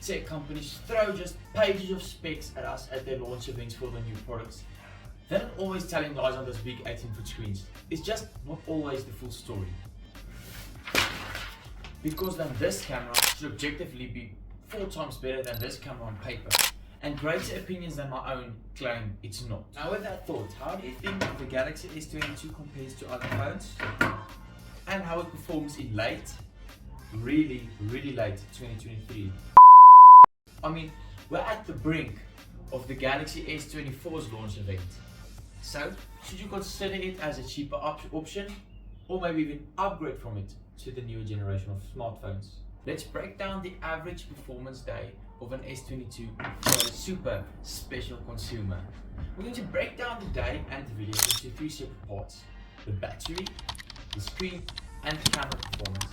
tech companies throw just pages of specs at us at their launch events for the new products. They're not always telling lies on those big 18-foot screens. It's just not always the full story. Because then this camera should objectively be 4 times better than this camera on paper, and greater opinions than my own claim it's not. Now with that thought, how do you think the Galaxy S22 compares to other phones? And how it performs in really late 2023? I mean, we're at the brink of the Galaxy S24's launch event. So, should you consider it as a cheaper option, or maybe even upgrade from it to the newer generation of smartphones? Let's break down the average performance day of an S22 for a super special consumer. We're going to break down the day and the video into 3 separate parts: the battery, the screen, and the camera performance.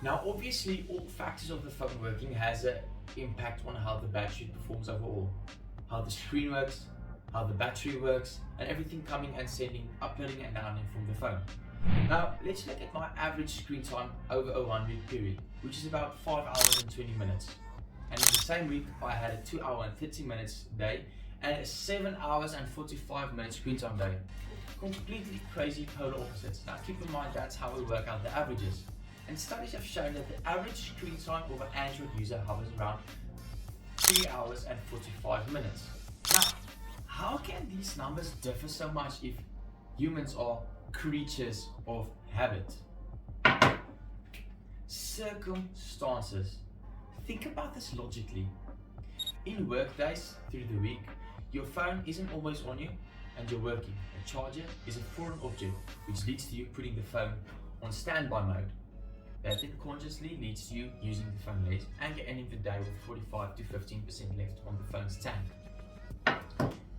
Now obviously all factors of the phone working has an impact on how the battery performs overall, how the screen works, how the battery works, and everything coming and sending, uploading and downloading from the phone. Now let's look at my average screen time over a 1 week period, which is about 5 hours and 20 minutes. And in the same week I had a 2 hour and 30 minutes day and a 7 hours and 45 minutes screen time day. Completely crazy polar opposites. Now keep in mind that's how we work out the averages. And studies have shown that the average screen time of an Android user hovers around 3 hours and 45 minutes. Now, how can these numbers differ so much if humans are creatures of habit? Circumstances. Think about this logically. In work days through the week, your phone isn't always on you and you're working. A charger is a foreign object, which leads to you putting the phone on standby mode. That then consciously leads to you using the phone less and you're ending the day with 45 to 15% left on the phone's tank.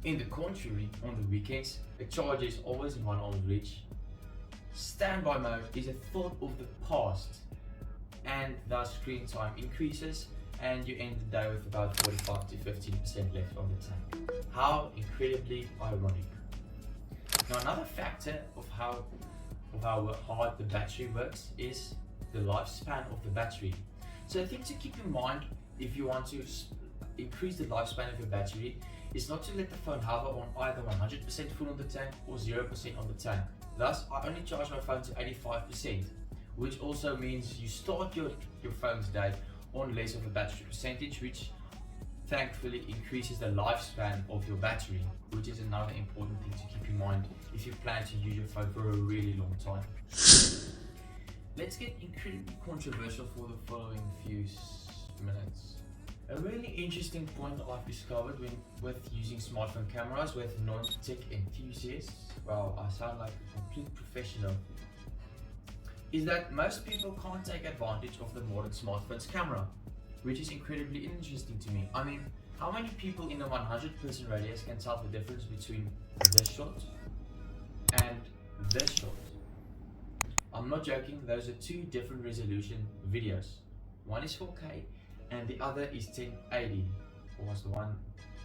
In the contrary, on the weekends, the charger is always in one arm's reach. Standby mode is a thought of the past, and thus screen time increases and you end the day with about 45 to 15% left on the tank. How incredibly ironic. Now another factor of how hard the battery works is the lifespan of the battery. So a thing to keep in mind if you want to increase the lifespan of your battery is not to let the phone hover on either 100% full on the tank or 0% on the tank. Thus, I only charge my phone to 85%, which also means you start your phone's day on less of a battery percentage, which thankfully increases the lifespan of your battery, which is another important thing to keep in mind if you plan to use your phone for a really long time. Let's get incredibly controversial for the following few minutes. A really interesting point I've discovered with using smartphone cameras with non-tech enthusiasts, well, I sound like a complete professional, is that most people can't take advantage of the modern smartphone's camera, which is incredibly interesting to me. I mean, how many people in a 100-person radius can tell the difference between this shot and this shot? I'm not joking, those are 2 different resolution videos. One is 4K and the other is 1080, or was the one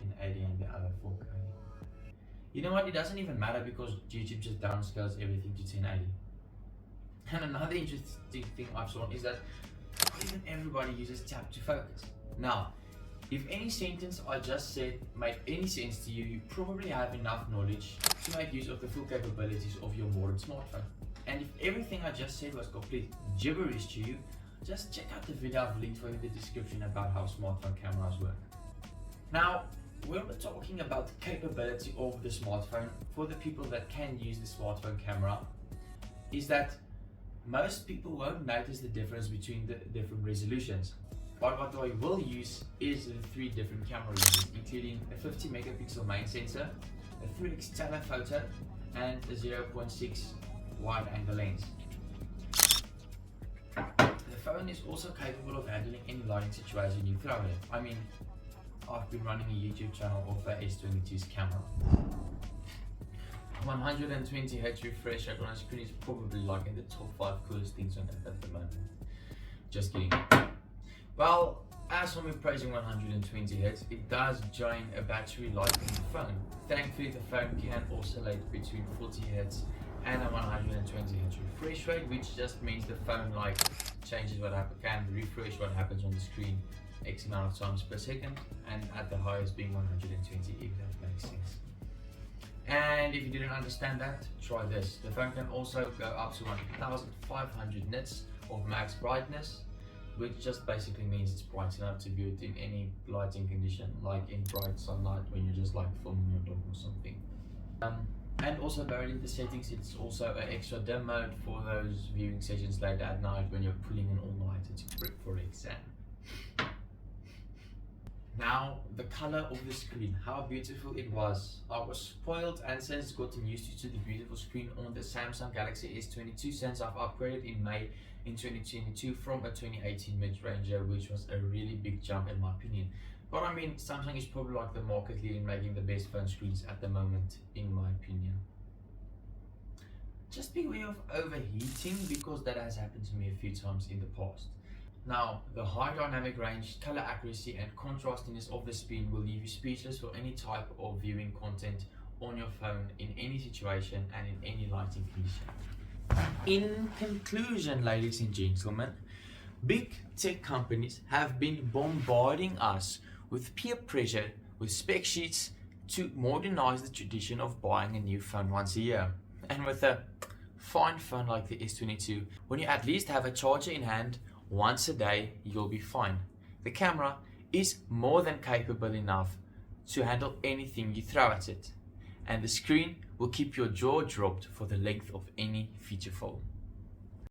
in 80 and the other 4K. You know what, it doesn't even matter because YouTube just downscales everything to 1080. And another interesting thing I've saw is that not even everybody uses tap to focus. Now, if any sentence I just said made any sense to you, you probably have enough knowledge to make use of the full capabilities of your modern smartphone. And if everything I just said was complete gibberish to you, just check out the video I've linked for you in the description about how smartphone cameras work. Now, when we're talking about the capability of the smartphone, for the people that can use the smartphone camera, is that most people won't notice the difference between the different resolutions. But what I will use is the 3 different camera uses, including a 50 megapixel main sensor, a 3x telephoto, and a 0.6 wide angle lens. The phone is also capable of handling any lighting situation you throw at it. I mean, I've been running a YouTube channel off the S22's camera. 120Hz refresh rate on a screen is probably like in the top 5 coolest things on it at the moment. Just kidding. Well, as for me praising 120Hz, it does drain a battery life in the phone. Thankfully, the phone can oscillate between 40Hz and a 120Hz refresh rate, which just means the phone changes can refresh what happens on the screen X amount of times per second, and at the highest being 120, if that makes sense. And if you didn't understand that, try this. The phone can also go up to 1500 nits of max brightness, which just basically means it's bright enough to view it in any lighting condition, like in bright sunlight when you're just like filming your dog or something. And also apparently the settings, it's also an extra dim mode for those viewing sessions late at night when you're pulling an all-nighter to prep for exam. Now, the color of the screen, how beautiful it was. I was spoiled and since gotten used to the beautiful screen on the Samsung Galaxy S22 since I've upgraded in May in 2022 from a 2018 mid-ranger, which was a really big jump in my opinion. But I mean, Samsung is probably like the market leader in making the best phone screens at the moment, in my opinion. Just beware of overheating because that has happened to me a few times in the past. Now, the high dynamic range, color accuracy and contrastiness of the screen will leave you speechless for any type of viewing content on your phone in any situation and in any lighting condition. In conclusion, ladies and gentlemen, big tech companies have been bombarding us with peer pressure with spec sheets to modernize the tradition of buying a new phone once a year. And with a fine phone like the S22, when you at least have a charger in hand once a day, you'll be fine. The camera is more than capable enough to handle anything you throw at it, and the screen will keep your jaw dropped for the length of any feature film.